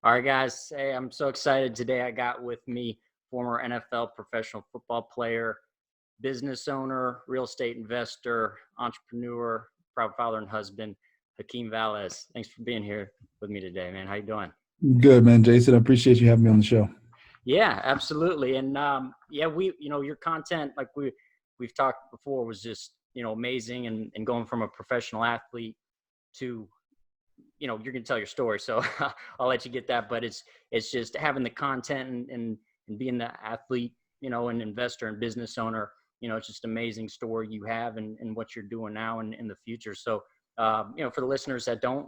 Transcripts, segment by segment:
All right, guys. Hey, I'm so excited today. I got with me former NFL professional football player, business owner, real estate investor, entrepreneur, proud father and husband, Hakeem Valles. Thanks for being here with me today, man. How you doing? Good, man. Jason, I appreciate you having me on the show. Yeah, absolutely. And yeah, your content, like we've talked before, was just amazing, and going from a professional athlete to you're going to tell your story, so I'll let you get that. But it's just having the content and being the athlete, an investor and business owner. It's just amazing story you have, and what you're doing now and in the future. So for the listeners that don't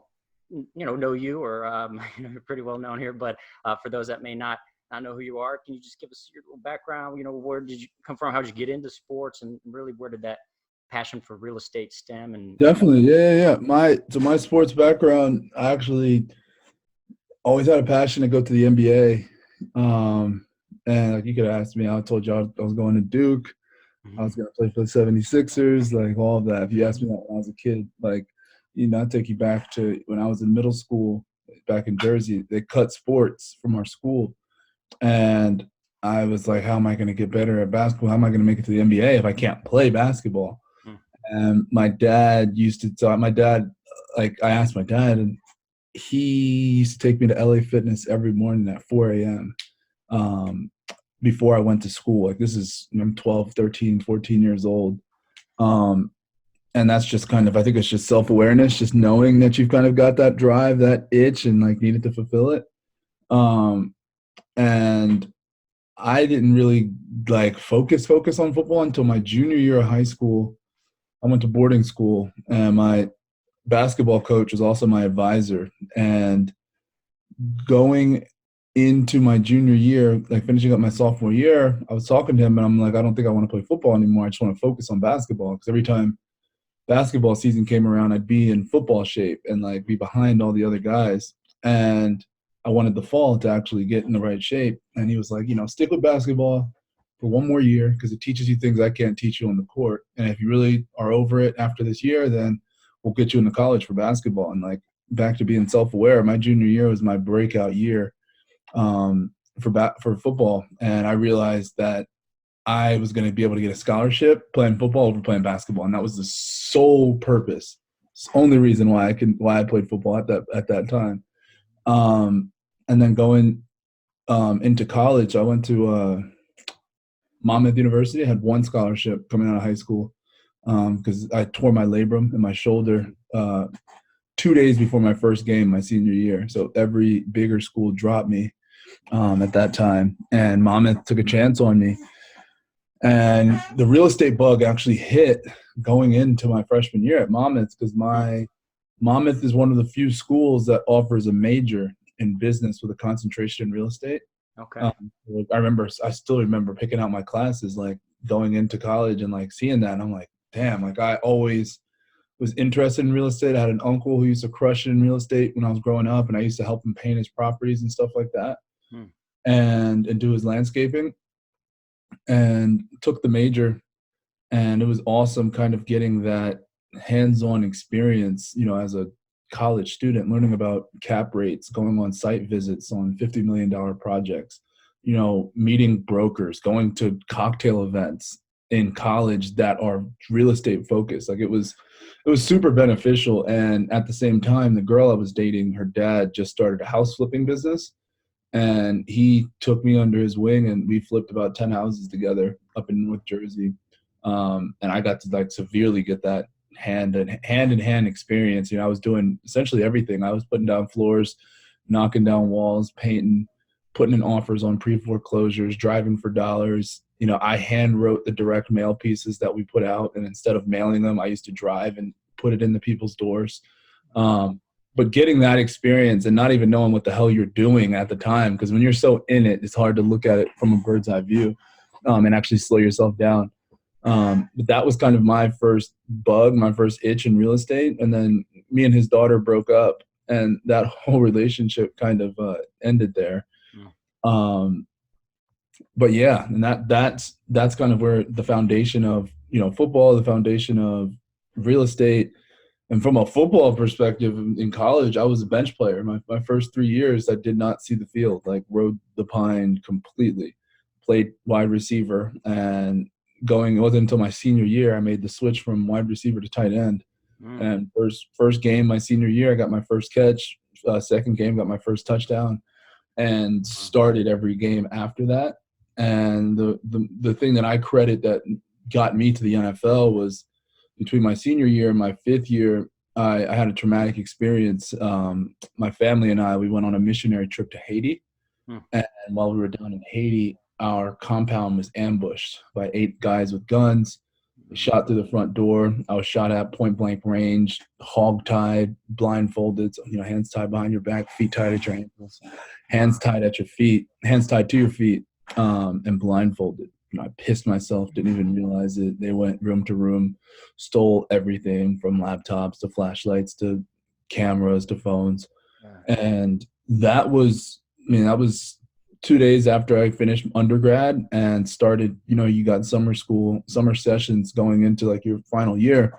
know you, or you're pretty well known here, but for those that may not know who you are, can you just give us your little background? Where did you come from? How did you get into sports, and really where did that passion for real estate stem? And Definitely. Yeah. My sports background, I actually always had a passion to go to the NBA. And like you could ask me, I told you I was going to Duke. I was going to play for the 76ers, like all of that. If you asked me that when I was a kid, like, I take you back to when I was in middle school back in Jersey, they cut sports from our school. And I was like, how am I going to get better at basketball? How am I going to make it to the NBA if I can't play basketball? And my dad used to talk. Like I asked my dad, and he used to take me to LA Fitness every morning at 4 a.m. Before I went to school. Like this is, I'm 12, 13, 14 years old. Um, and that's just kind of, I think it's just self-awareness, just knowing that you've kind of got that drive, that itch, and like needed to fulfill it. And I didn't really like focus on football until my junior year of high school. I went to boarding school, and my basketball coach was also my advisor. And going into my junior year, like finishing up my sophomore year, I was talking to him, and I'm like, I don't think I want to play football anymore. I just want to focus on basketball, because every time basketball season came around, I'd be in football shape and like be behind all the other guys. And I wanted the fall to actually get in the right shape. And he was like, stick with basketball for one more year, because it teaches you things I can't teach you on the court. And if you really are over it after this year, then we'll get you into college for basketball. And like back to being self-aware, my junior year was my breakout year for football. And I realized that I was going to be able to get a scholarship playing football over playing basketball, and that was the sole purpose. It's the only reason why I played football at that time. And then going into college, I went to Monmouth University. I had one scholarship coming out of high school because I tore my labrum in my shoulder 2 days before my first game my senior year. So every bigger school dropped me at that time, and Monmouth took a chance on me. And the real estate bug actually hit going into my freshman year at Monmouth, because my Monmouth is one of the few schools that offers a major in business with a concentration in real estate. Okay. I still remember picking out my classes, like going into college and like seeing that. And I'm like, damn, like I always was interested in real estate. I had an uncle who used to crush it in real estate when I was growing up, and I used to help him paint his properties and stuff like that, and do his landscaping. And took the major, and it was awesome kind of getting that hands-on experience, as a college student, learning about cap rates, going on site visits on $50 million projects, meeting brokers, going to cocktail events in college that are real estate focused. Like it was super beneficial. And at the same time, the girl I was dating, her dad just started a house flipping business. And he took me under his wing, and we flipped about 10 houses together up in North Jersey. And I got to like severely get that hand in hand experience. I was doing essentially everything. I was putting down floors, knocking down walls, painting, putting in offers on pre-foreclosures, driving for dollars. I hand wrote the direct mail pieces that we put out, and instead of mailing them, I used to drive and put it in the people's doors. But getting that experience and not even knowing what the hell you're doing at the time, because when you're so in it, it's hard to look at it from a bird's eye view and actually slow yourself down. But that was kind of my first bug, my first itch in real estate. And then me and his daughter broke up, and that whole relationship kind of ended there. But yeah, and that's kind of where the foundation of football, the foundation of real estate, And from a football perspective, in college, I was a bench player. My first 3 years, I did not see the field, like rode the pine completely. Played wide receiver, and it wasn't until my senior year I made the switch from wide receiver to tight end. Mm. And first game my senior year, I got my first catch. Second game, got my first touchdown, and started every game after that. And the thing that I credit that got me to the NFL was between my senior year and my fifth year, I had a traumatic experience. My family and we went on a missionary trip to Haiti. Mm. And while we were down in Haiti, our compound was ambushed by 8 guys with guns. They shot through the front door. I was shot at point blank range, hog-tied, blindfolded, hands tied behind your back, feet tied at your ankles, hands tied at your feet, hands tied to your feet, and blindfolded. I pissed myself, didn't even realize it. They went room to room, stole everything from laptops to flashlights to cameras to phones. Yeah. And that was 2 days after I finished undergrad and started, you got summer sessions going into like your final year.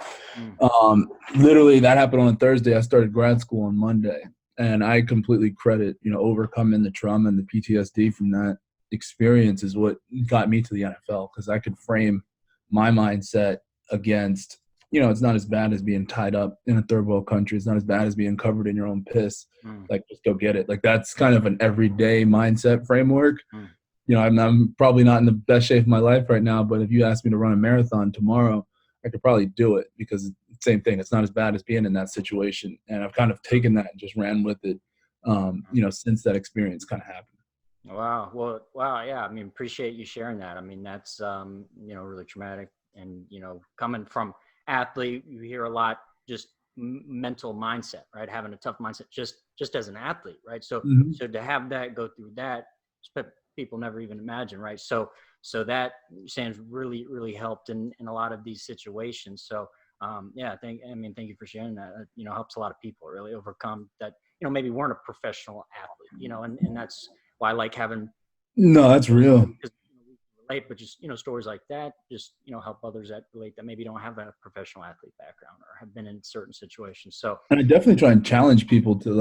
Literally that happened on a Thursday. I started grad school on Monday, and I completely credit, overcoming the trauma and the PTSD from that experience is what got me to the NFL, because I could frame my mindset against, it's not as bad as being tied up in a third world country. It's not as bad as being covered in your own piss. Like, just go get it. Like, that's kind of an everyday mindset framework. I'm probably not in the best shape of my life right now, but if you asked me to run a marathon tomorrow, I could probably do it, because same thing. It's not as bad as being in that situation. And I've kind of taken that and just ran with it, since that experience kind of happened. Wow. Well, wow. Yeah. I mean, appreciate you sharing that. I mean, that's, really traumatic. And, coming from athlete, you hear a lot, just mental mindset, right? Having a tough mindset, just as an athlete, right? So, so to have that, go through that, people never even imagine, right? So that sounds really, really helped in a lot of these situations. So, thank you for sharing that. Helps a lot of people really overcome that, maybe weren't a professional athlete, and that's why I like having. No, that's real. Because we can relate, but just, stories like that, just, help others that relate that maybe don't have a professional athlete background or have been in certain situations. So, and I definitely try and challenge people to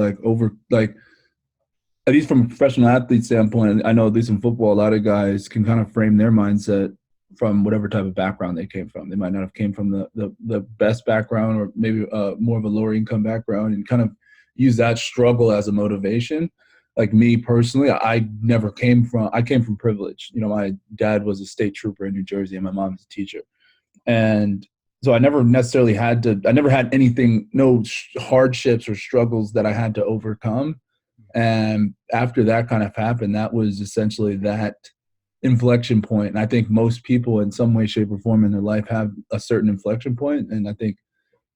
at least from a professional athlete standpoint, I know at least in football, a lot of guys can kind of frame their mindset from whatever type of background they came from. They might not have came from the best background, or maybe more of a lower income background, and kind of use that struggle as a motivation. Like me personally, I came from privilege. My dad was a state trooper in New Jersey, and my mom was a teacher. And so I never necessarily I never had anything, no hardships or struggles that I had to overcome. And after that kind of happened, that was essentially that inflection point. And I think most people in some way, shape, or form in their life have a certain inflection point. And I think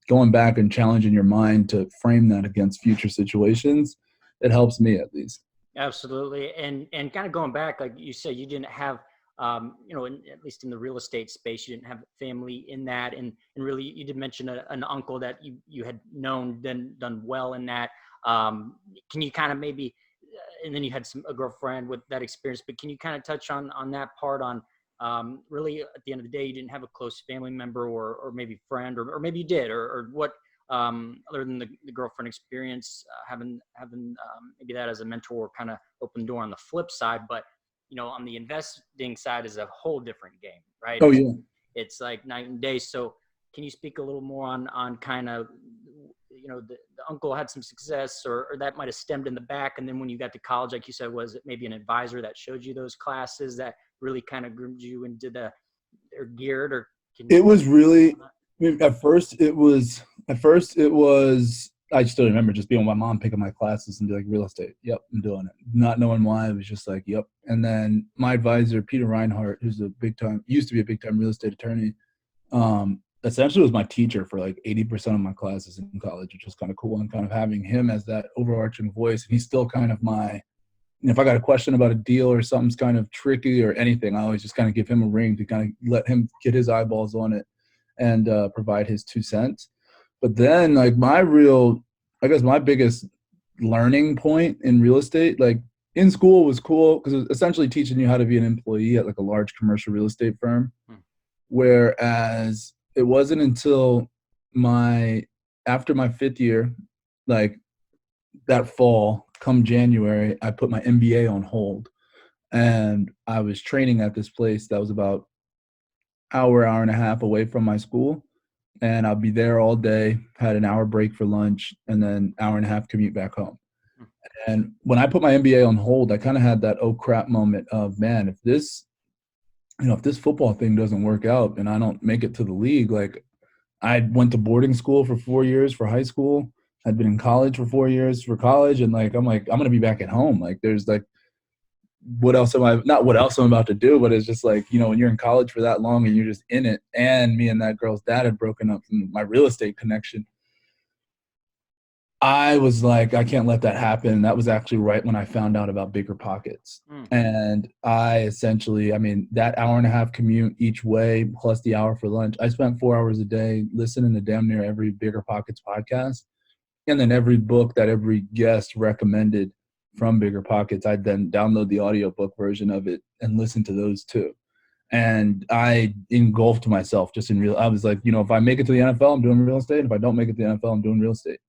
going back and challenging your mind to frame that against future situations, it helps me at least. Absolutely. And kind of going back, like you said, you didn't have, at least in the real estate space, you didn't have family in that. And really, you did mention an uncle that you had known, done well in that. Can you kind of maybe, and then you had a girlfriend with that experience, but can you kind of touch on that part on, really at the end of the day, you didn't have a close family member or maybe friend, or maybe you did, or what, other than the girlfriend experience, having maybe that as a mentor kind of open the door on the flip side, but on the investing side is a whole different game, right? Oh yeah. It's like night and day. So can you speak a little more on kind of, the uncle had some success, or that might've stemmed in the back. And then when you got to college, like you said, was it maybe an advisor that showed you those classes that really kind of groomed you into or geared, or it was really, at first it was, I still remember just being with my mom, picking my classes and be like, real estate. Yep, I'm doing it. Not knowing why. It was just like, yep. And then my advisor, Peter Reinhardt, who's used to be a big time real estate attorney, essentially was my teacher for like 80% of my classes in college, which was kind of cool. And kind of having him as that overarching voice. And he's still kind of if I got a question about a deal or something's kind of tricky or anything, I always just kind of give him a ring to kind of let him get his eyeballs on it and provide his 2 cents. But then my biggest learning point in real estate, like in school, was cool because it was essentially teaching you how to be an employee at like a large commercial real estate firm. Whereas it wasn't until my after my 5th year, like that fall, come January, I put my MBA on hold. And I was training at this place that was about hour and a half away from my school. And I'll be there all day, had an hour break for lunch, and then hour and a half commute back home. And when I put my MBA on hold, I kind of had that oh crap moment of, man, if this football thing doesn't work out and I don't make it to the league, like I went to boarding school for 4 years for high school. I'd been in college for 4 years for college. And I'm going to be back at home. Like there's like, not what else I'm about to do, but it's just like, when you're in college for that long and you're just in it, and me and that girl's dad had broken up from my real estate connection. I was like, I can't let that happen. That was actually right when I found out about Bigger Pockets. And I essentially, that hour and a half commute each way, plus the hour for lunch, I spent 4 hours a day listening to damn near every Bigger Pockets podcast. And then every book that every guest recommended from Bigger Pockets, I'd then download the audiobook version of it and listen to those too. And I engulfed myself I was like, if I make it to the NFL, I'm doing real estate. If I don't make it to the NFL, I'm doing real estate.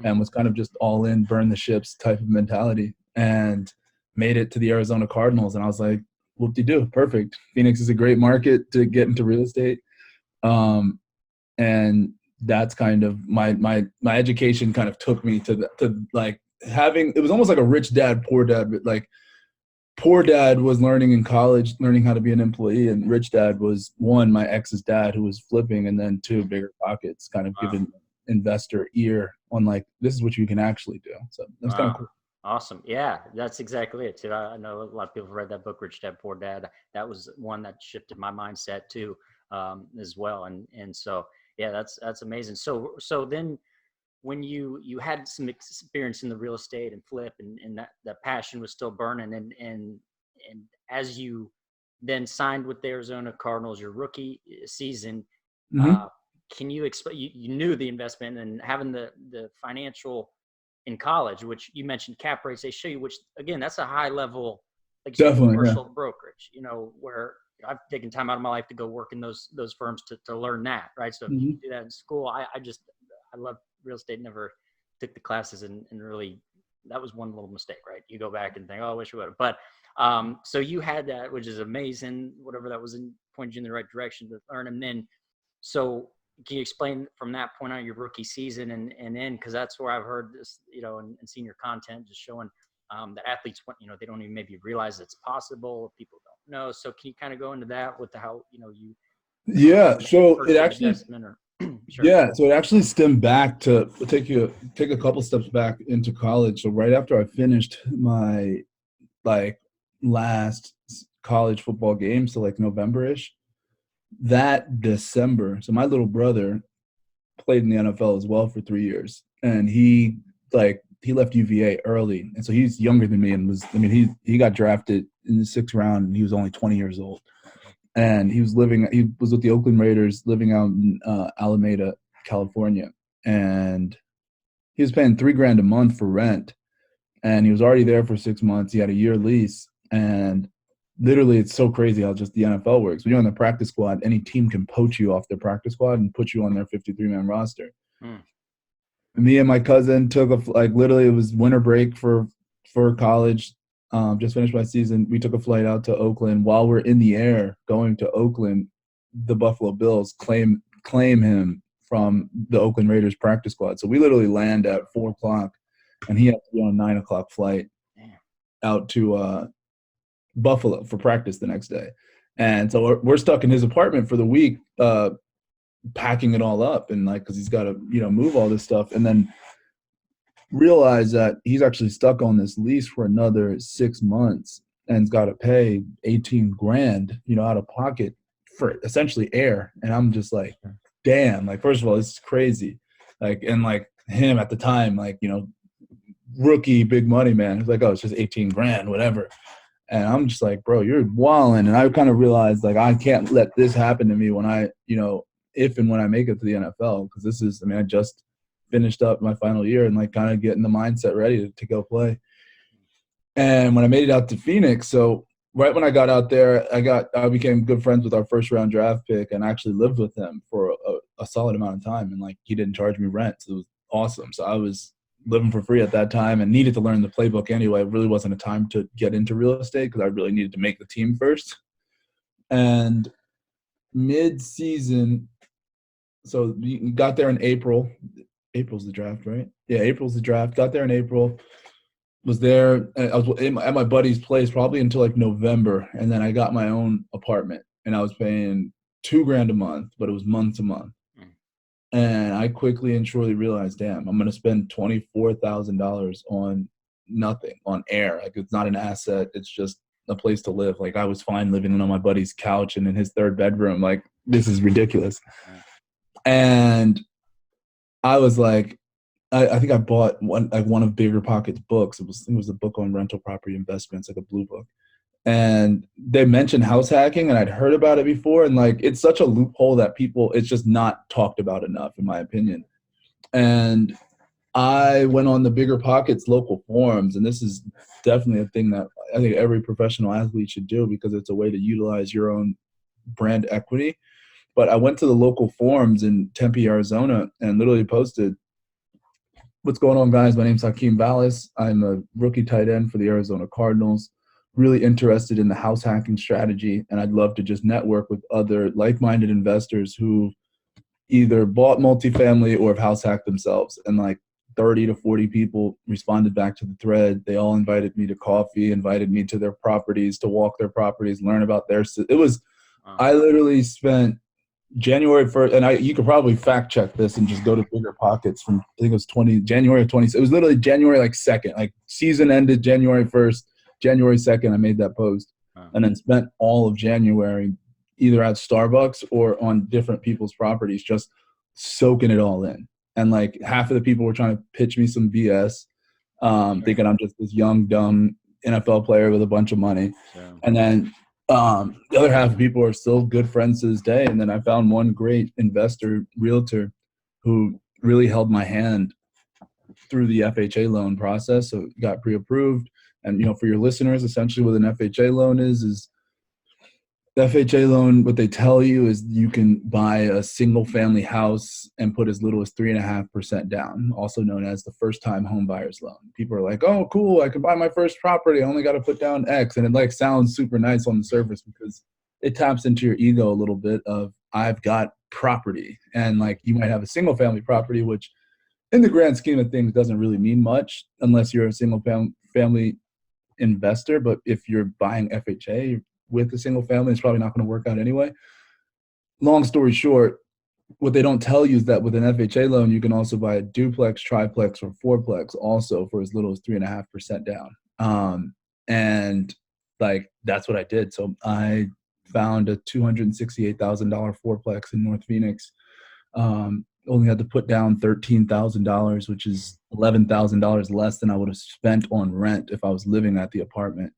And was kind of just all in, burn the ships type of mentality, and made it to the Arizona Cardinals. And I was like, whoop-de-doo, perfect. Phoenix is a great market to get into real estate. And that's kind of my education kind of took me to like having, it was almost like a rich dad, poor dad, but like poor dad was learning in college, learning how to be an employee. And rich dad was, one, my ex's dad who was flipping, and then two, Bigger Pockets, kind of giving investor ear on like, this is what you can actually do. So that's kind of cool. Awesome. Yeah, that's exactly it too. I know a lot of people have read that book, Rich Dad Poor Dad. That was one that shifted my mindset too, as well. And so, yeah, that's amazing. So then when you had some experience in the real estate and flip, and that passion was still burning, and as you then signed with the Arizona Cardinals, your rookie season, can you explain, you knew the investment and having the financial in college, which you mentioned cap rates, they show you, which again, that's a high level, like commercial brokerage, where I've taken time out of my life to go work in those firms to learn that. Right. So if you do that in school, I love real estate, never took the classes, and really, that was one little mistake, right? You go back and think, oh, I wish I would have. But so you had that, which is amazing, whatever that was, pointed you in the right direction to learn. And then, so can you explain from that point on your rookie season and then, because that's where I've heard this, and seen your content just showing that athletes, they don't even maybe realize it's possible. People don't know. So can you kind of go into that with how, you. Yeah. So it actually, Sure. Yeah. So it actually stemmed back to take a couple steps back into college. So right after I finished my last college football game, so like November-ish, that December, so my little brother played in the NFL as well for 3 years, and he left UVA early, and so he's younger than me, and he got drafted in the 6th round, and he was only 20 years old, and he was with the Oakland Raiders, living out in Alameda, California, and he was paying $3,000 a month for rent, and he was already there for 6 months. He had a year lease, and literally, it's so crazy how just the NFL works. When you're on the practice squad, any team can poach you off their practice squad and put you on their 53-man roster. Me and my cousin took literally, it was winter break for college. Just finished my season. We took a flight out to Oakland. While we're in the air going to Oakland, the Buffalo Bills claim him from the Oakland Raiders practice squad. So we literally land at 4:00, and he had to be on a 9:00 flight out to Buffalo for practice the next day. And so we're stuck in his apartment for the week, packing it all up, and because he's got to move all this stuff, and then realize that he's actually stuck on this lease for another 6 months and's got to pay $18,000 out of pocket for essentially air. And I'm just like, damn, first of all, this is crazy. And him at the time, rookie big money, man, he's like, oh, it's just $18,000, whatever. And I'm just like, bro, you're wilding. And I kind of realized I can't let this happen to me when I, if and when I make it to the NFL, because this is, I just finished up my final year and kind of getting the mindset ready to go play. And when I made it out to Phoenix, so right when I got out there, I became good friends with our first round draft pick and actually lived with him for a solid amount of time, and like he didn't charge me rent. So it was awesome. So I was living for free at that time and needed to learn the playbook anyway. It really wasn't a time to get into real estate because I really needed to make the team first. And mid-season, so you got there in April. April's the draft, right? Yeah, April's the draft. Got there in April. Was there. I was at my buddy's place probably until like November, and then I got my own apartment, and I was paying $2,000 a month, but it was month to month. And I quickly and surely realized, damn, I'm going to spend $24,000 on nothing, on air. Like, it's not an asset. It's just a place to live. Like, I was fine living on my buddy's couch and in his third bedroom. Like, this is ridiculous. And I was like, I think I bought one of Bigger Pockets' books. It was a book on rental property investments, like a blue book. And they mentioned house hacking, and I'd heard about it before. And like, it's such a loophole that it's just not talked about enough, in my opinion. And I went on the Bigger Pockets local forums, and this is definitely a thing that I think every professional athlete should do because it's a way to utilize your own brand equity. But I went to the local forums in Tempe, Arizona, and literally posted, "What's going on, guys? My name's Hakeem Valles. I'm a rookie tight end for the Arizona Cardinals. Really interested in the house hacking strategy, and I'd love to just network with other like-minded investors who either bought multifamily or have house hacked themselves." And like 30 to 40 people responded back to the thread. They all invited me to coffee, invited me to their properties, to walk their properties, learn about I literally spent January 1st, and you could probably fact check this and just go to Bigger Pockets from, I think it was January of 20. It was literally January like 2nd, like season ended January 1st, January 2nd, I made that post, and then spent all of January either at Starbucks or on different people's properties, just soaking it all in. And like half of the people were trying to pitch me some BS, thinking I'm just this young, dumb NFL player with a bunch of money. And then the other half of people are still good friends to this day. And then I found one great investor, realtor, who really held my hand through the FHA loan process. So it got pre-approved. And, for your listeners, essentially what an FHA loan is the FHA loan, what they tell you is you can buy a single family house and put as little as 3.5% down, also known as the first time home buyer's loan. People are like, oh, cool, I can buy my first property. I only got to put down X. And it like sounds super nice on the surface because it taps into your ego a little bit of, I've got property. And like, you might have a single family property, which in the grand scheme of things doesn't really mean much unless you're a single family investor. But if you're buying FHA with a single family, it's probably not going to work out anyway. Long story short, what they don't tell you is that with an FHA loan, you can also buy a duplex, triplex, or fourplex also for as little as 3.5% down. And like, that's what I did. So I found a $268,000 fourplex in North Phoenix. Only had to put down $13,000, which is $11,000 less than I would have spent on rent if I was living at the apartment.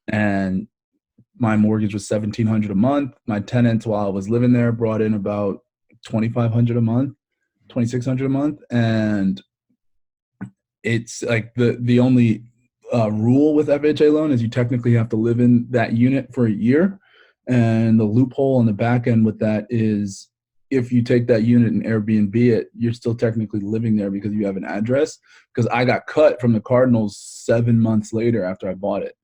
And my mortgage was $1,700 a month. My tenants, while I was living there, brought in about $2,500 a month, $2,600 a month. And it's like the only rule with FHA loan is you technically have to live in that unit for a year. And the loophole on the back end with that is if you take that unit and Airbnb it, you're still technically living there because you have an address. Because I got cut from the Cardinals 7 months later after I bought it.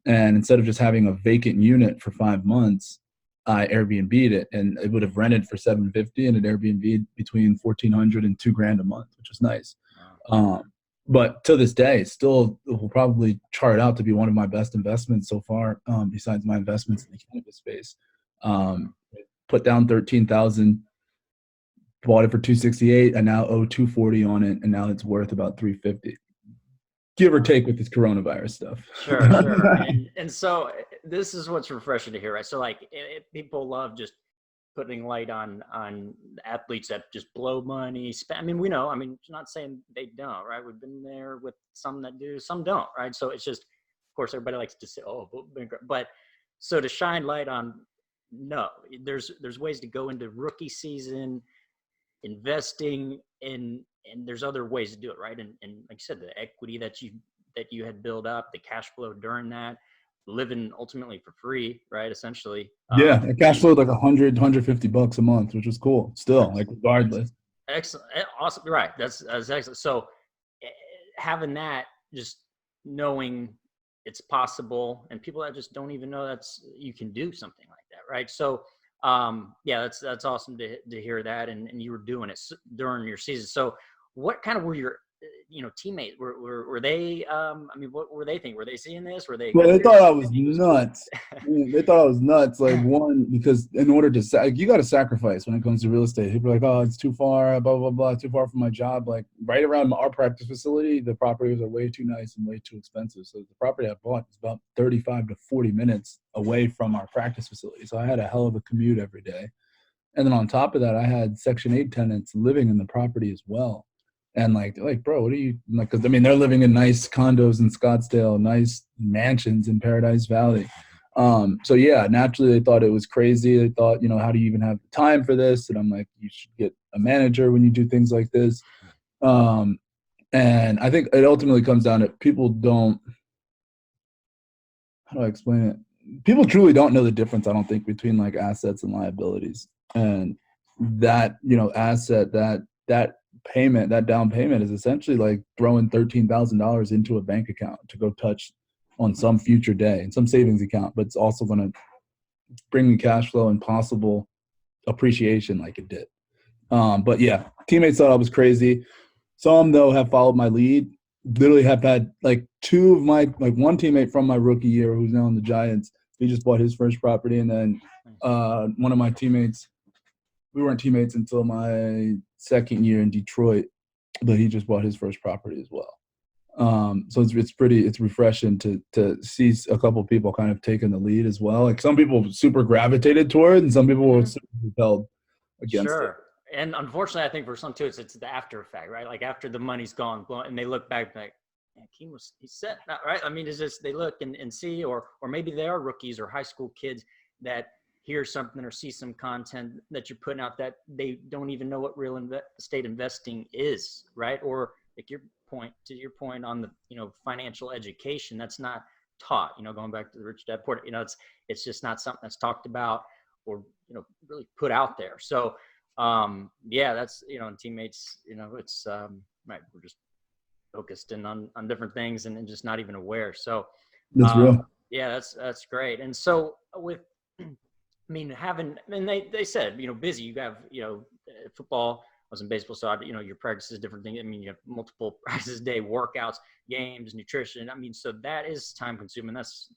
And instead of just having a vacant unit for 5 months, I Airbnb'd it, and it would have rented for $750, and it Airbnb'd between $1,400 and $2,000 a month, which is nice. But to this day, still will probably chart out to be one of my best investments so far, besides my investments in the cannabis space. Put down $13,000, bought it for $268. I now owe $240 on it, and now it's worth about $350. Give or take with this coronavirus stuff. Sure. And so this is what's refreshing to hear, right? So like people love just putting light on athletes that just blow money. I mean, we know, I'm not saying they don't, right? We've been there with some that do, some don't, right? So it's just, of course, everybody likes to say, oh, but so to shine light on, no, there's ways to go into rookie season, investing in, and there's other ways to do it, right? And like you said, the equity that you had built up, the cash flow during that. living ultimately for free, right? Essentially. Yeah, it cash flowed like 150 bucks a month, which was cool. Still, like regardless. Excellent. Awesome. Right. That's excellent. So having that, just knowing it's possible, and people that just don't even know you can do something like that. Right. So, yeah, that's awesome to hear that. And you were doing it during your season. So what kind of were your, teammates? Were they, I mean, what were they thinking? Were they seeing this? Were they? Well, they thought I was nuts. They thought I was nuts. Like, one, because in order to, you got to sacrifice when it comes to real estate. People are like, oh, it's too far, blah, blah, blah, too far from my job. Like, right around our practice facility, the properties are way too nice and way too expensive. So the property I bought is about 35 to 40 minutes away from our practice facility. So I had a hell of a commute every day. And then on top of that, I had Section 8 tenants living in the property as well. And like, bro, what are you like? Because I mean, they're living in nice condos in Scottsdale, nice mansions in Paradise Valley. So yeah, naturally they thought it was crazy. They thought, how do you even have time for this? And I'm like, you should get a manager when you do things like this. And I think it ultimately comes down to people don't. How do I explain it? People truly don't know the difference, I don't think, between like assets and liabilities. And that, asset, that payment, that down payment is essentially like throwing $13,000 into a bank account to go touch on some future day in some savings account, but it's also going to bring you cash flow and possible appreciation like it did. But yeah, teammates thought I was crazy. Some, though, have followed my lead. Literally have had like two of my, like one teammate from my rookie year who's now in the Giants. He just bought his first property. And then one of my teammates, we weren't teammates until my second year in Detroit, but he just bought his first property as well. So it's refreshing to see a couple of people kind of taking the lead as well. Like some people super gravitated toward, and some people were super repelled against it. And unfortunately, I think for some too, it's the after effect, right? Like after the money's gone, and they look back like, man, he's set, right? I mean, it's just they look and see, or maybe they are rookies or high school kids that hear something or see some content that you're putting out that they don't even know what real estate investing is, right? Or like your point on the financial education that's not taught. Going back to the Rich Dad Poor Dad, it's just not something that's talked about or really put out there. So yeah, that's and teammates, it's right. We're just focused in on different things and just not even aware. So that's real. Yeah, that's great. And so with, I mean, they said, busy, you have, football, I was in baseball, so your practices, different things. I mean, you have multiple practices a day, workouts, games, nutrition. I mean, so that is time consuming. That's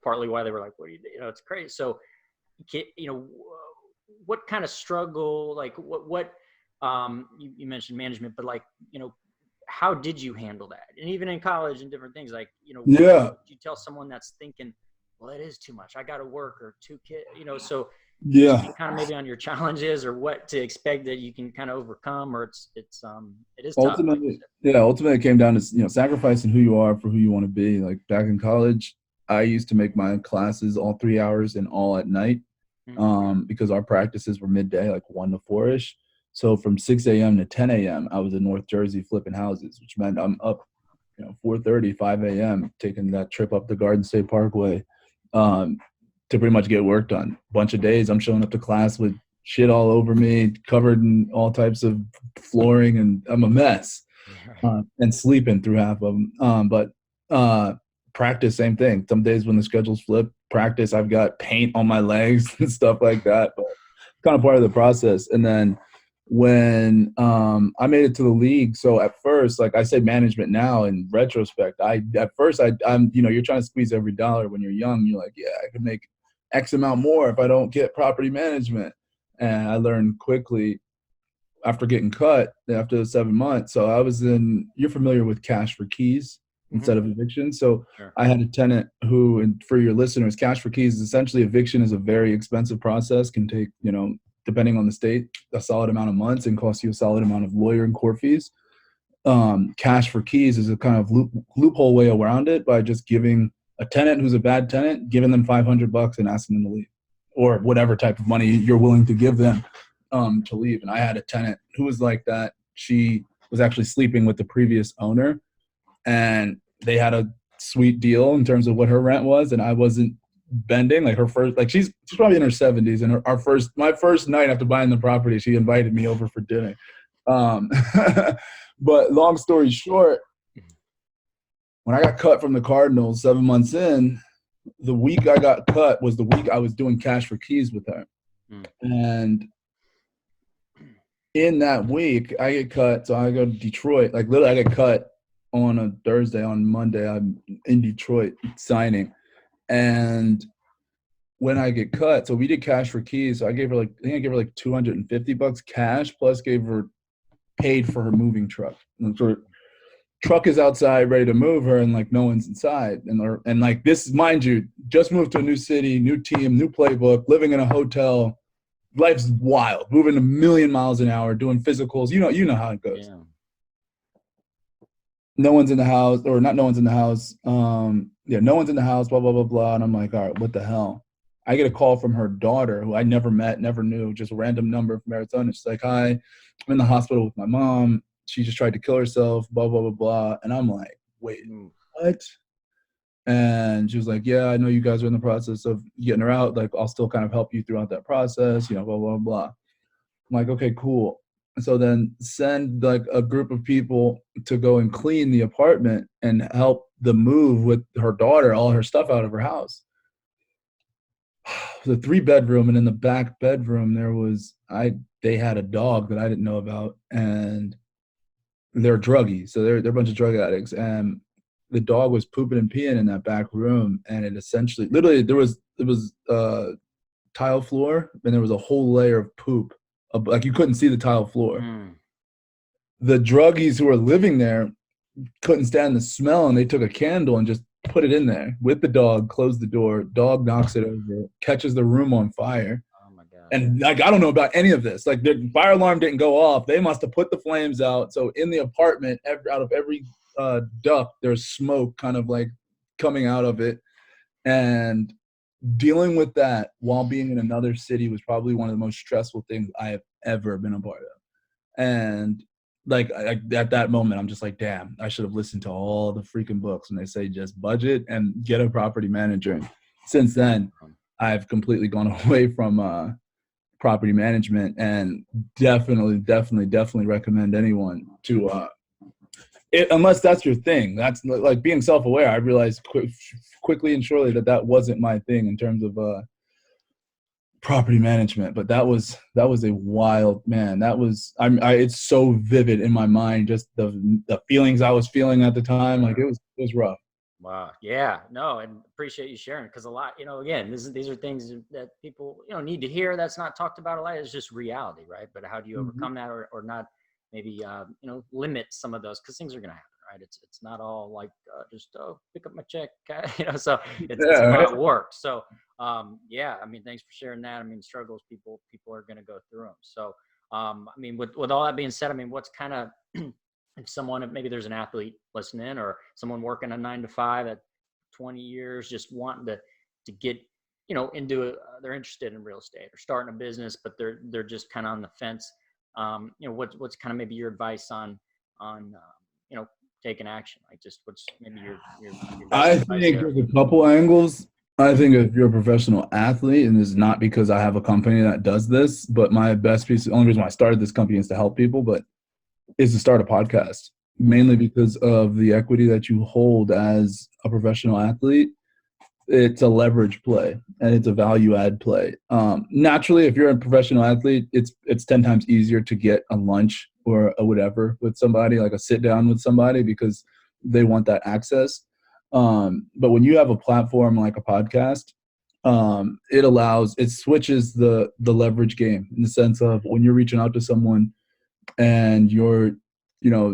partly why they were like, what do you do? It's crazy. So, what kind of struggle, like what you mentioned management, but like, how did you handle that? And even in college and different things, like, yeah. What you tell someone that's thinking, well, it is too much, I got to work, or two kids, so yeah, kind of maybe on your challenges or what to expect that you can kind of overcome, or it is ultimately tough. Yeah, ultimately it came down to sacrificing who you are for who you want to be. Like back in college, I used to make my classes all 3 hours and all at night, because our practices were midday, like 1 to 4ish. So from 6 a.m. to 10 a.m. I was in North Jersey flipping houses, which meant I'm up 4:30, 5 a.m. taking that trip up the Garden State Parkway to pretty much get work done. Bunch of days I'm showing up to class with shit all over me, covered in all types of flooring, and I'm a mess. And sleeping through half of them. But practice, same thing. Some days when the schedules flip, practice, I've got paint on my legs and stuff like that. But kind of part of the process. And then when I made it to the league, so at first, like I say management now in retrospect, I'm you're trying to squeeze every dollar when you're young. You're like, yeah, I could make X amount more if I don't get property management. And I learned quickly after getting cut after 7 months. So you're familiar with cash for keys instead of eviction. So sure. I had a tenant who, and for your listeners, cash for keys is essentially eviction is a very expensive process, can take, depending on the state, a solid amount of months and cost you a solid amount of lawyer and court fees. Cash for keys is a kind of loophole way around it by just giving a tenant who's a bad tenant, giving them $500 and asking them to leave, or whatever type of money you're willing to give them to leave. And I had a tenant who was like that. She was actually sleeping with the previous owner, and they had a sweet deal in terms of what her rent was, and I wasn't bending. Like her first, like she's probably in her 70s, and my first night after buying the property, she invited me over for dinner. But long story short, when I got cut from the Cardinals 7 months in, the week I got cut was the week I was doing cash for keys with her. And in that week, I get cut. So I go to Detroit. Like literally, I get cut on a Thursday. On Monday, I'm in Detroit signing. And when I get cut, so we did cash for keys. So I gave her like, I think I gave her like $250 cash, plus paid for her moving truck. And so truck is outside ready to move her, and like no one's inside, and like this, mind you, just moved to a new city, new team, new playbook, living in a hotel. Life's wild, moving a million miles an hour, doing physicals. You know how it goes. Yeah. No one's in the house, or not no one's in the house. No one's in the house, blah blah blah blah. And I'm like, all right, what the hell? I get a call from her daughter, who I never met, never knew, just a random number from Arizona. She's like, hi, I'm in the hospital with my mom. She just tried to kill herself, blah, blah, blah, blah. And I'm like, wait, what? And she was like, yeah, I know you guys are in the process of getting her out. Like, I'll still kind of help you throughout that process, blah, blah, blah. I'm like, okay, cool. So then send like a group of people to go and clean the apartment and help the move with her daughter, all her stuff out of her house. The 3-bedroom, and in the back bedroom, they had a dog that I didn't know about, and they're druggies. So they're a bunch of drug addicts, and the dog was pooping and peeing in that back room. And it essentially, literally, it was tile floor, and there was a whole layer of poop. Like you couldn't see the tile floor. The druggies who were living there couldn't stand the smell, and they took a candle and just put it in there with the dog, closed the door, dog knocks it over, catches the room on fire. Oh my God. And like, I don't know about any of this. Like the fire alarm didn't go off. They must have put the flames out. So in the apartment, out of every duct, there's smoke kind of like coming out of it. And dealing with that while being in another city was probably one of the most stressful things I have ever been a part of. And like at that moment, I'm just like, damn, I should have listened to all the freaking books when they say just budget and get a property manager. And since then, I've completely gone away from property management, and definitely recommend anyone to, unless that's your thing. That's like being self-aware. I realized quickly and surely that wasn't my thing in terms of property management, but that was a wild, man. That was it's so vivid in my mind, just the feelings I was feeling at the time. Like it was rough. Wow. Yeah. No, and appreciate you sharing, because a lot, again, these are things that people, need to hear. That's not talked about a lot. It's just reality, right? But how do you overcome that, or not maybe, limit some of those, because things are going to happen, right? It's not all like just pick up my check, so it's about work. So thanks for sharing that. Struggles people are going to go through them. So with all that being said, what's kind of if someone, maybe there's an athlete listening, or someone working a 9-to-5 at 20 years, just wanting to get, into they're interested in real estate or starting a business, but they're just kind of on the fence. What's kind of maybe your advice on taking action? Like just what's maybe your I think there's a couple angles. I think if you're a professional athlete, and this is not because I have a company that does this, but my best piece, the only reason why I started this company is to help people, but is to start a podcast, mainly because of the equity that you hold as a professional athlete. It's a leverage play, and it's a value add play. Naturally, if you're a professional athlete, it's 10 times easier to get a lunch or a whatever with somebody, like a sit down with somebody, because they want that access. But when you have a platform like a podcast, it switches the leverage game, in the sense of when you're reaching out to someone and you're,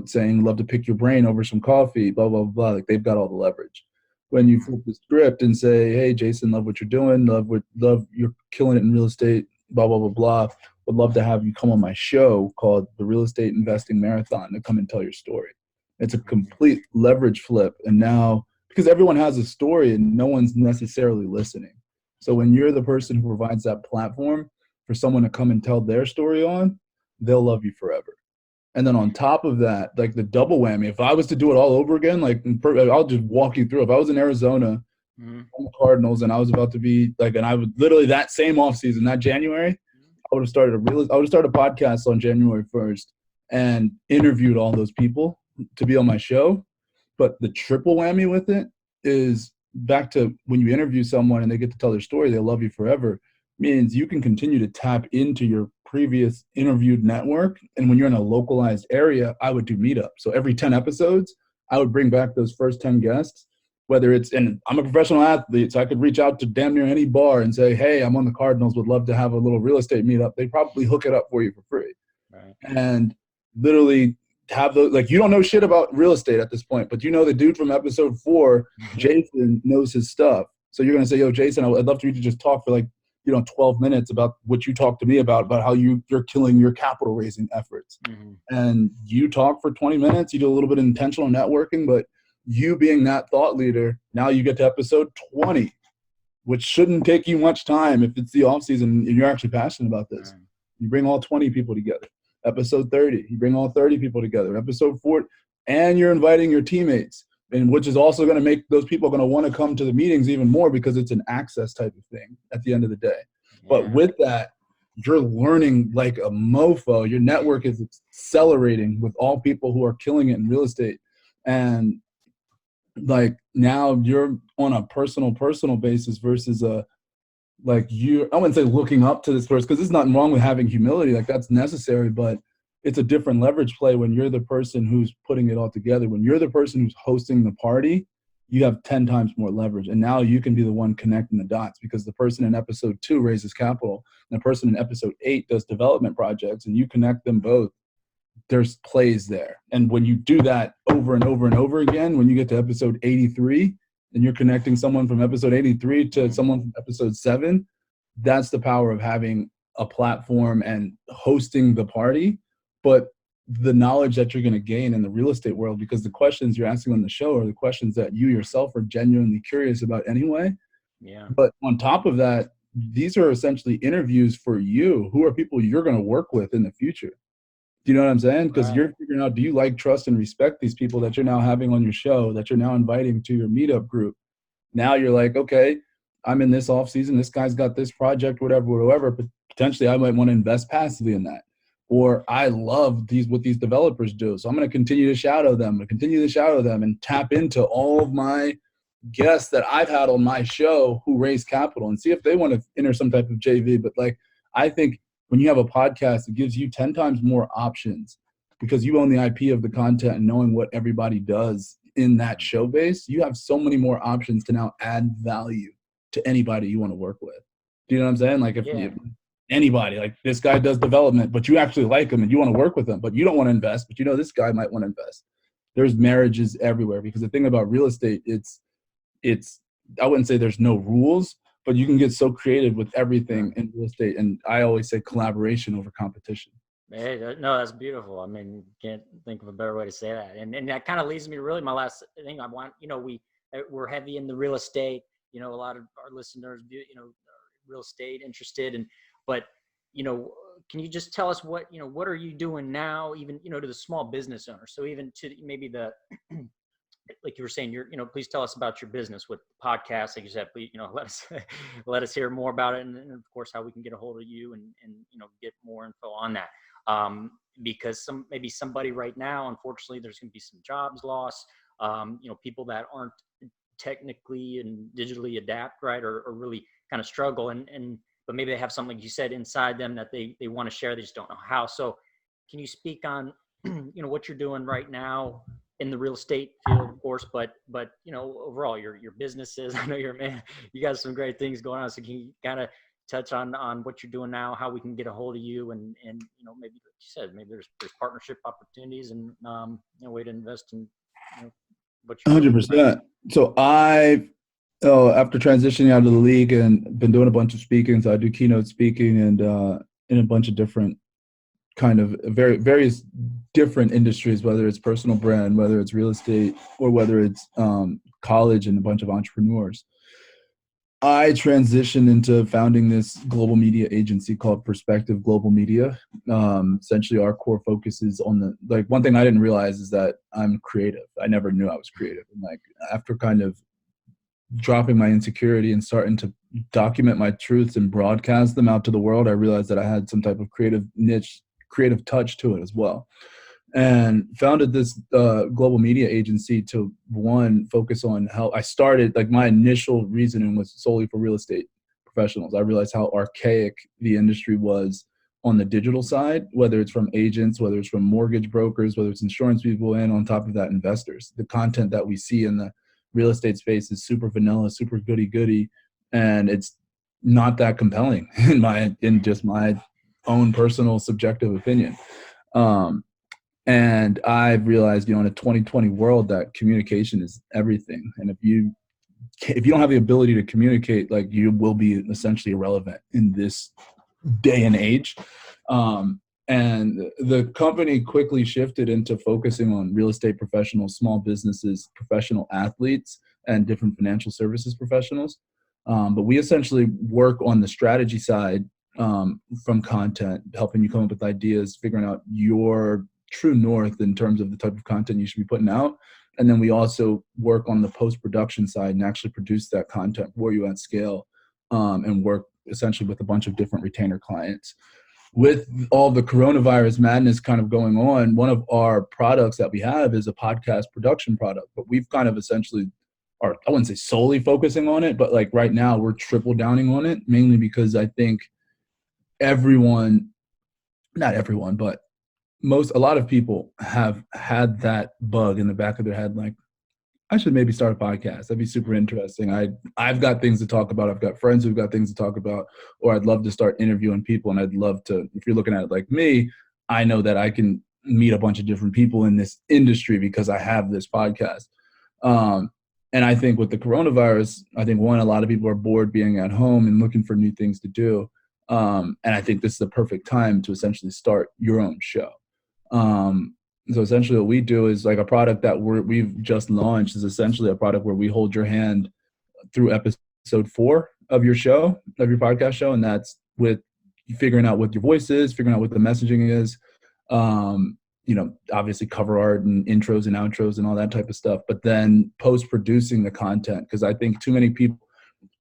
saying, love to pick your brain over some coffee, blah, blah, blah, like they've got all the leverage. When you flip the script and say, hey, Jason, love what you're doing, love you're killing it in real estate, blah, blah, blah, blah, would love to have you come on my show called the Real Estate Investing Marathon to come and tell your story. It's a complete leverage flip. And now, because everyone has a story and no one's necessarily listening. So when you're the person who provides that platform for someone to come and tell their story on, they'll love you forever. And then on top of that, like the double whammy, if I was to do it all over again, like I'll just walk you through. If I was in Arizona on the Cardinals and I was about to be like, and I would literally that same offseason, that January, I would have started a podcast on January 1st and interviewed all those people to be on my show. But the triple whammy with it is back to when you interview someone and they get to tell their story, they love you forever, means you can continue to tap into your previous interviewed network. And when you're in a localized area, I would do meetups. So every 10 episodes, I would bring back those first 10 guests, whether it's, and I'm a professional athlete, so I could reach out to damn near any bar and say, hey, I'm on the Cardinals, would love to have a little real estate meetup. They probably hook it up for you for free. Right. And literally have those, like, you don't know shit about real estate at this point, but you know the dude from episode 4, Jason, knows his stuff. So you're going to say, yo, Jason, I'd love for you to just talk for like, 12 minutes about what you talked to me about how you're killing your capital raising efforts. And you talk for 20 minutes, you do a little bit of intentional networking, but you being that thought leader, now you get to episode 20, which shouldn't take you much time if it's the off season and you're actually passionate about this. You bring all 20 people together. Episode 30, you bring all 30 people together. Episode 40, and you're inviting your teammates, and which is also going to make those people going to want to come to the meetings even more because it's an access type of thing at the end of the day. But with that, you're learning like a mofo. Your network is accelerating with all people who are killing it in real estate. And like now you're on a personal basis versus I wouldn't say looking up to this person, because there's nothing wrong with having humility. Like that's necessary, but it's a different leverage play when you're the person who's putting it all together. When you're the person who's hosting the party, you have 10 times more leverage. And now you can be the one connecting the dots, because the person in episode 2 raises capital and the person in episode 8 does development projects, and you connect them both. There's plays there. And when you do that over and over and over again, when you get to episode 83 and you're connecting someone from episode 83 to someone from episode 7, that's the power of having a platform and hosting the party. But the knowledge that you're going to gain in the real estate world, because the questions you're asking on the show are the questions that you yourself are genuinely curious about anyway. Yeah. But on top of that, these are essentially interviews for you. Who are people you're going to work with in the future? Do you know what I'm saying? Because you're figuring out, do you like, trust, and respect these people that you're now having on your show, that you're now inviting to your meetup group? Now you're like, okay, I'm in this off season. This guy's got this project, whatever. But potentially I might want to invest passively in that. Or I love what these developers do. So I'm going to continue to shadow them and tap into all of my guests that I've had on my show who raise capital and see if they want to enter some type of JV. But like, I think when you have a podcast, it gives you 10 times more options because you own the IP of the content, and knowing what everybody does in that show base, you have so many more options to now add value to anybody you want to work with. Do you know what I'm saying? Like if anybody, like this guy does development, but you actually like him and you want to work with him, but you don't want to invest, but you know this guy might want to invest. There's marriages everywhere, because the thing about real estate, it's I wouldn't say there's no rules, but you can get so creative with everything in real estate. And I always say collaboration over competition. Hey, no, that's beautiful. I mean, can't think of a better way to say that. And that kind of leads me to really my last thing. I want, we're heavy in the real estate, a lot of our listeners, are real estate interested. But can you just tell us what are you doing now, even, to the small business owner? So even to maybe the, like you were saying, please tell us about your business with podcasts. Like you said, please, let us hear more about it. And of course, how we can get a hold of you and get more info on that. Because maybe somebody right now, unfortunately, there's going to be some jobs lost. People that aren't technically and digitally adapt, right, or really kind of struggle. But maybe they have something, like you said, inside them that they want to share. They just don't know how. So can you speak on, what you're doing right now in the real estate field, of course, but overall your businesses? I know you're a man, you got some great things going on. So can you kind of touch on what you're doing now, how we can get a hold of you, and maybe, like you said, maybe there's partnership opportunities and way to invest in what you're 100%. So after transitioning out of the league and been doing a bunch of speaking, so I do keynote speaking and in a bunch of different kind of various different industries, whether it's personal brand, whether it's real estate, or whether it's college and a bunch of entrepreneurs. I transitioned into founding this global media agency called Perspective Global Media. Essentially, our core focus is on one thing I didn't realize is that I'm creative. I never knew I was creative. And after kind of dropping my insecurity and starting to document my truths and broadcast them out to the world, I realized that I had some type of creative niche, creative touch to it as well. And founded this global media agency to focus on how I started. Like my initial reasoning was solely for real estate professionals. I realized how archaic the industry was on the digital side, whether it's from agents, whether it's from mortgage brokers, whether it's insurance people, and on top of that, investors. The content that we see in the real estate space is super vanilla, super goody, and it's not that compelling in just my own personal subjective opinion. And I've realized, in a 2020 world, that communication is everything. And if you don't have the ability to communicate, you will be essentially irrelevant in this day and age. And the company quickly shifted into focusing on real estate professionals, small businesses, professional athletes, and different financial services professionals. But we essentially work on the strategy side, from content, helping you come up with ideas, figuring out your true north in terms of the type of content you should be putting out. And then we also work on the post-production side and actually produce that content for you at scale, and work essentially with a bunch of different retainer clients. With all the coronavirus madness kind of going on, one of our products that we have is a podcast production product, but we've kind of essentially I wouldn't say solely focusing on it, but right now we're triple downing on it, mainly because I think not everyone, but a lot of people have had that bug in the back of their head. I should maybe start a podcast. That'd be super interesting. I've got things to talk about. I've got friends who've got things to talk about, or I'd love to start interviewing people. And I'd love to, if you're looking at it like me, I know that I can meet a bunch of different people in this industry because I have this podcast. And I think with the coronavirus, a lot of people are bored being at home and looking for new things to do. And I think this is the perfect time to essentially start your own show. So essentially what we do is a product that we've just launched is essentially a product where we hold your hand through episode 4 of your podcast show. And that's with figuring out what your voice is, figuring out what the messaging is, obviously cover art and intros and outros and all that type of stuff, but then post-producing the content. Cause I think too many people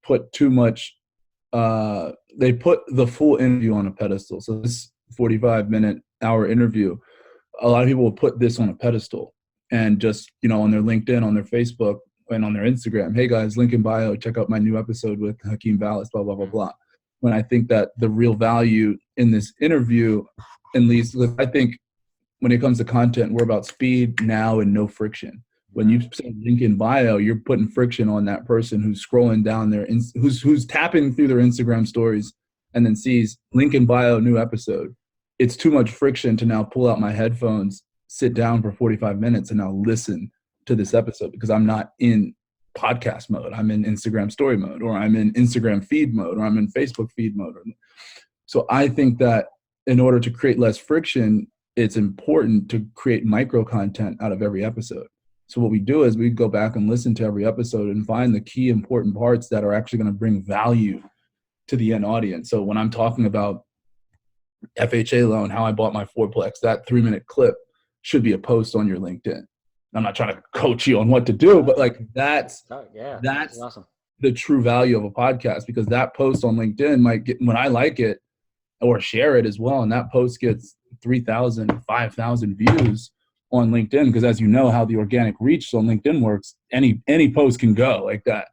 put too much, they put the full interview on a pedestal. So this 45-hour interview, a lot of people will put this on a pedestal and just, on their LinkedIn, on their Facebook, and on their Instagram, hey guys, link in bio, check out my new episode with Hakeem Valles, blah, blah, blah, blah. When I think that the real value in this interview, at least I think when it comes to content, we're about speed now and no friction. When you say link in bio, you're putting friction on that person who's scrolling down there, who's tapping through their Instagram stories and then sees link in bio, new episode. It's too much friction to now pull out my headphones, sit down for 45 minutes and now listen to this episode because I'm not in podcast mode. I'm in Instagram story mode, or I'm in Instagram feed mode, or I'm in Facebook feed mode. So I think that in order to create less friction, it's important to create micro content out of every episode. So what we do is we go back and listen to every episode and find the key important parts that are actually going to bring value to the end audience. So when I'm talking about FHA loan, how I bought my fourplex, that 3-minute clip should be a post on your LinkedIn. I'm not trying to coach you on what to do, but that's awesome. The true value of a podcast, because that post on LinkedIn might get, when I like it or share it as well, and that post gets 3,000, 5,000 views on LinkedIn, because as you know how the organic reach on LinkedIn works, any post can go like that.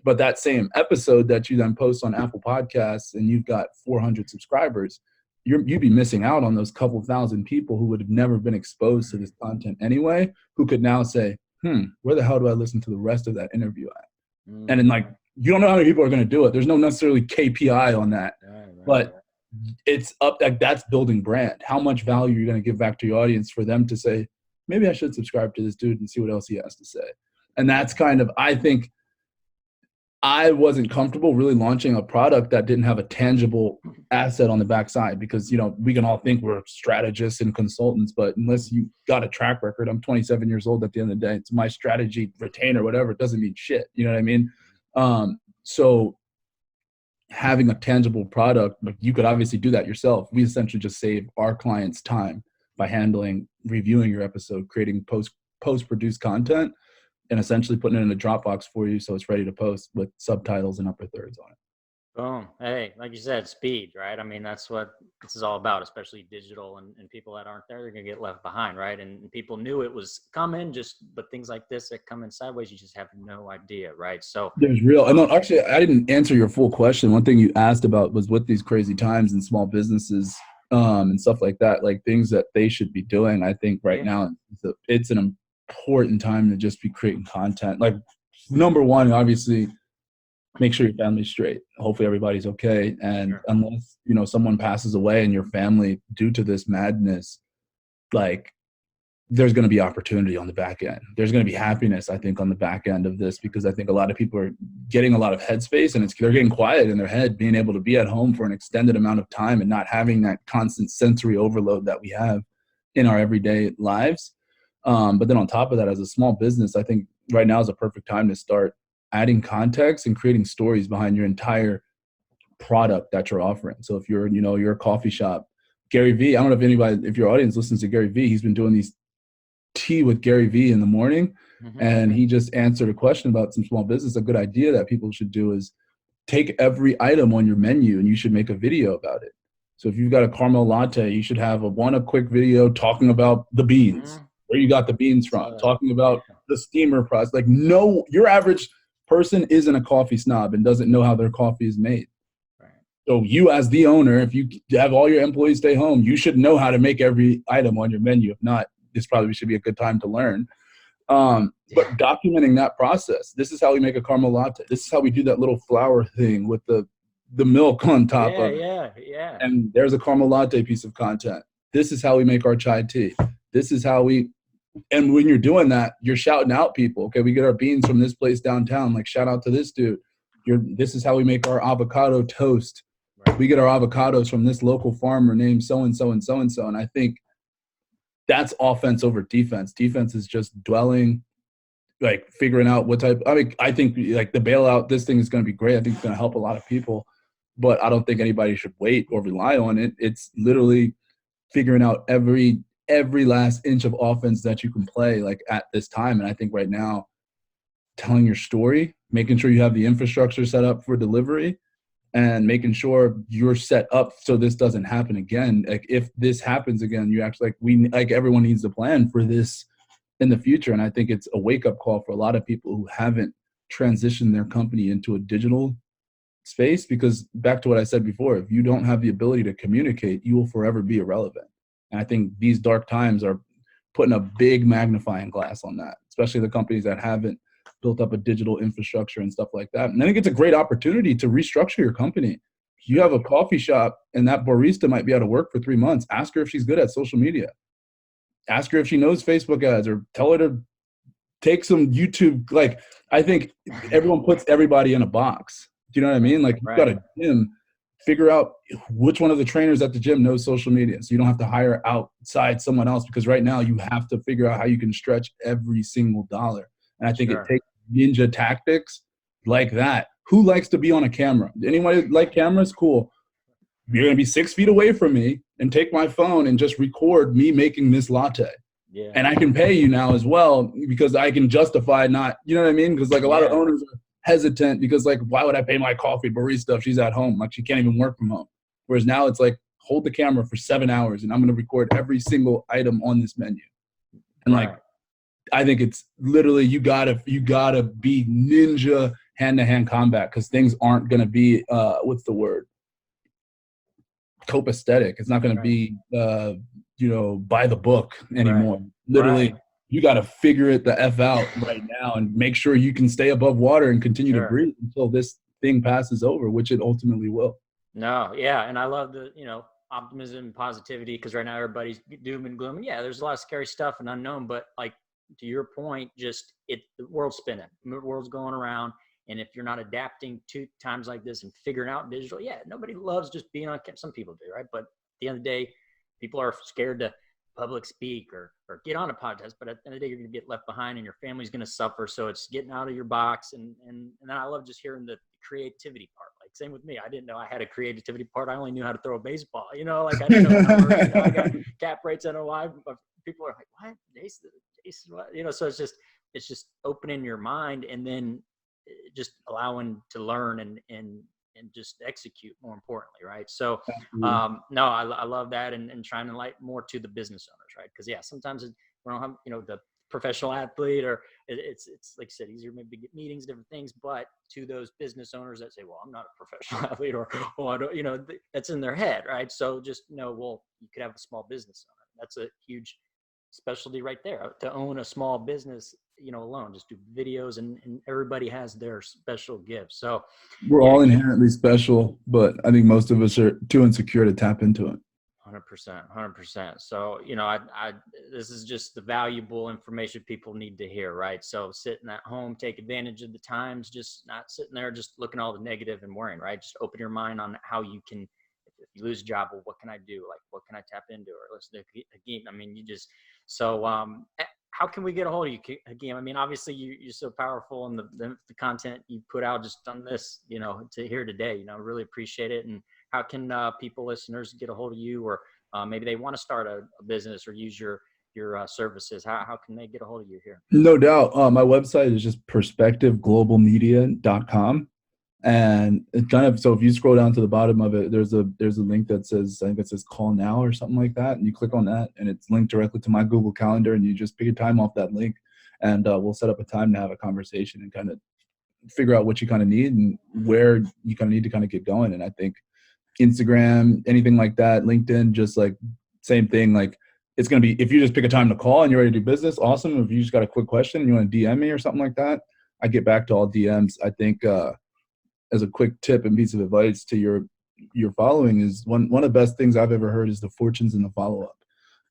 But that same episode that you then post on Apple Podcasts and you've got 400 subscribers, you'd be missing out on those couple thousand people who would have never been exposed to this content anyway, who could now say, where the hell do I listen to the rest of that interview at? And then you don't know how many people are going to do it. There's no necessarily KPI on that, but it's up, that's building brand. How much value you're going to give back to your audience for them to say, maybe I should subscribe to this dude and see what else he has to say. And that's kind of, I think, I wasn't comfortable really launching a product that didn't have a tangible asset on the backside, because, we can all think we're strategists and consultants, but unless you got a track record, I'm 27 years old at the end of the day. It's my strategy, retainer, whatever. It doesn't mean shit. You know what I mean? So having a tangible product, but you could obviously do that yourself. We essentially just save our clients time by handling, reviewing your episode, creating post produced content, and essentially putting it in a Dropbox for you so it's ready to post with subtitles and upper thirds on it. Boom. Hey, like you said, speed, right? I mean, that's what this is all about, especially digital, and people that aren't there, they're going to get left behind, right? And people knew it was coming, but things like this that come in sideways, you just have no idea, right? So there's real, and actually, I didn't answer your full question. One thing you asked about was with these crazy times in small businesses, and stuff like that, like things that they should be doing. I think right now it's an important time to just be creating content. Like, number one, obviously, make sure your family's straight. Hopefully everybody's okay. And unless, someone passes away in your family due to this madness, like, there's going to be opportunity on the back end. There's going to be happiness, I think, on the back end of this, because I think a lot of people are getting a lot of headspace, and they're getting quiet in their head, being able to be at home for an extended amount of time and not having that constant sensory overload that we have in our everyday lives. But then on top of that, as a small business, I think right now is a perfect time to start adding context and creating stories behind your entire product that you're offering. So if you're a coffee shop, Gary Vee, I don't know if your audience listens to Gary Vee, he's been doing these tea with Gary Vee in the morning. And he just answered a question about some small business. A good idea that people should do is take every item on your menu and you should make a video about it. So if you've got a caramel latte, you should have a quick video talking about the beans, where you got the beans from, talking about the steamer process. Like, no, your average person isn't a coffee snob and doesn't know how their coffee is made. So you, as the owner, if you have all your employees stay home, you should know how to make every item on your menu. If not, this probably should be a good time to learn. But documenting that process. This is how we make a caramel latte. This is how we do that little flour thing with the milk on top of it. Yeah. And there's a caramel latte piece of content. This is how we make our chai tea. This is how and when you're doing that, you're shouting out people. Okay, we get our beans from this place downtown. Like, shout out to this dude. This is how we make our avocado toast. We get our avocados from this local farmer named so-and-so and so-and-so. And I think that's offense over defense. Defense is just dwelling, like figuring out what type. I mean, I think like the bailout, this thing is going to be great. I think it's going to help a lot of people, but I don't think anybody should wait or rely on it. It's literally figuring out every last inch of offense that you can play, like, at this time. And I think right now, telling your story, making sure you have the infrastructure set up for delivery, and making sure you're set up so this doesn't happen again. Like, if this happens again, you actually, everyone needs to plan for this in the future. And I think it's a wake-up call for a lot of people who haven't transitioned their company into a digital space, because back to what I said before, if you don't have the ability to communicate, you will forever be irrelevant. And I think these dark times are putting a big magnifying glass on that, especially the companies that haven't built up a digital infrastructure and stuff like that. And I think it's a great opportunity to restructure your company. You have a coffee shop and that barista might be out of work for 3 months. Ask her if she's good at social media. Ask her if she knows Facebook ads, or tell her to take some YouTube. Like, I think everyone puts everybody in a box. Do you know what I mean? Like, you've got a gym, figure out which one of the trainers at the gym knows social media, so you don't have to hire outside someone else, because right now you have to figure out how you can stretch every single dollar. And I think it takes ninja tactics like that. Who likes to be on a camera? Anyone like cameras? Cool. You're going to be 6 feet away from me and take my phone and just record me making this latte. Yeah. And I can pay you now as well, because I can justify not, you know what I mean? Because like a lot of owners are hesitant, because like, why would I pay my coffee barista if she's at home? Like, she can't even work from home. Whereas now it's like, hold the camera for 7 hours and I'm going to record every single item on this menu. And like, I think it's literally, you gotta be ninja hand-to-hand combat, because things aren't going to be, what's the word? Copacetic. It's not going to be, by the book anymore. Literally, you got to figure it the F out right now and make sure you can stay above water and continue to breathe until this thing passes over, which it ultimately will. No, yeah. And I love the, optimism and positivity, because right now everybody's doom and gloom. Yeah, there's a lot of scary stuff and unknown, but like, to your point, the world's spinning, the world's going around. And if you're not adapting to times like this and figuring out digital, nobody loves just being on camera. Some people do, right? But at the end of the day, people are scared to public speak or get on a podcast. But at the end of the day, you're going to get left behind and your family's going to suffer. So it's getting out of your box. And then I love just hearing the creativity part. Like, same with me. I didn't know I had a creativity part. I only knew how to throw a baseball, like I didn't know numbers, I got cap rates. I don't know why, but people are like, what? Jason, what? So it's just opening your mind and then just allowing to learn and just execute, more importantly. Right. So, no, I love that. And trying to light more to the business owners. Right. Cause sometimes we don't have, the professional athlete, or it's like I said, easier maybe to get meetings, different things, but to those business owners that say, well, I'm not a professional athlete, or, oh, I don't, that's in their head. Right. So just well, you could have a small business owner. That's a huge specialty right there, to own a small business, alone, just do videos, and everybody has their special gifts. So we're all inherently special, but I think most of us are too insecure to tap into it. 100%. So, this is just the valuable information people need to hear, right? So sitting at home, take advantage of the times, just not sitting there, just looking at all the negative and worrying, right? Just open your mind on how you can, if you lose a job, well, what can I do? Like, what can I tap into? Or listen to Hakeem. I mean, how can we get a hold of you, Hakeem? I mean, obviously you're so powerful, and the content you put out just on this, to here today, really appreciate it. And how can people, listeners, get a hold of you, or maybe they want to start a business or use your services? How can they get a hold of you here? No doubt. My website is just perspectiveglobalmedia.com. And it kind of, so if you scroll down to the bottom of it, there's a link that says, I think it says call now or something like that. And you click on that and it's linked directly to my Google Calendar, and you just pick a time off that link, and we'll set up a time to have a conversation and kind of figure out what you kind of need and where you kind of need to kind of get going. And I think Instagram, anything like that, LinkedIn, just like same thing. Like, it's going to be, if you just pick a time to call and you're ready to do business, awesome. If you just got a quick question and you want to DM me or something like that, I get back to all DMs. I think, as a quick tip and piece of advice to your following, is one of the best things I've ever heard is the fortunes in the follow-up.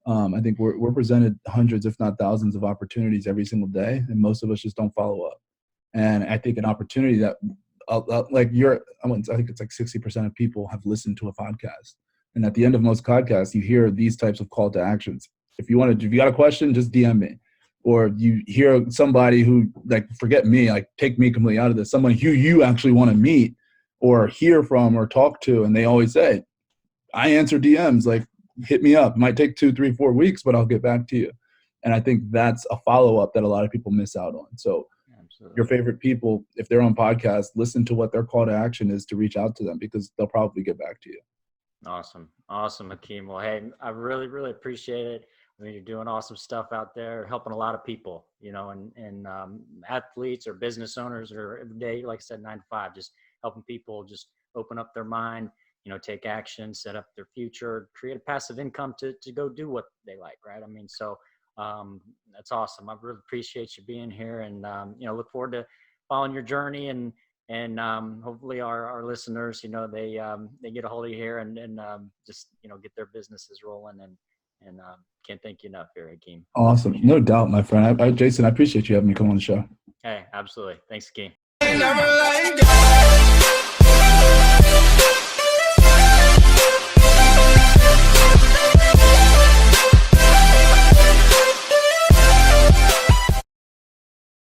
I think we're presented hundreds, if not thousands, of opportunities every single day, and most of us just don't follow up. And I think an opportunity that, I think it's like 60% of people have listened to a podcast. And at the end of most podcasts, you hear these types of call to actions. If you got a question, just DM me. Or you hear somebody who, like, forget me, like, take me completely out of this, someone who you actually want to meet or hear from or talk to, and they always say, I answer DMs, like, hit me up. It might take 2, 3, 4 weeks, but I'll get back to you. And I think that's a follow-up that a lot of people miss out on. So absolutely, your favorite people, if they're on podcasts, listen to what their call to action is to reach out to them, because they'll probably get back to you. Awesome, Hakeem. Well, hey, I really, really appreciate it. I mean, you're doing awesome stuff out there, helping a lot of people, and athletes or business owners, or every day, like I said, 9 to 5, just helping people just open up their mind, take action, set up their future, create a passive income to go do what they like. Right. I mean, so that's awesome. I really appreciate you being here, and, look forward to following your journey, and hopefully our listeners, they get a hold of you here, and just, get their businesses rolling, and can't thank you enough here, Hakeem. Awesome. No doubt, my friend. Jason, I appreciate you having me come on the show. Hey, absolutely. Thanks, Hakeem.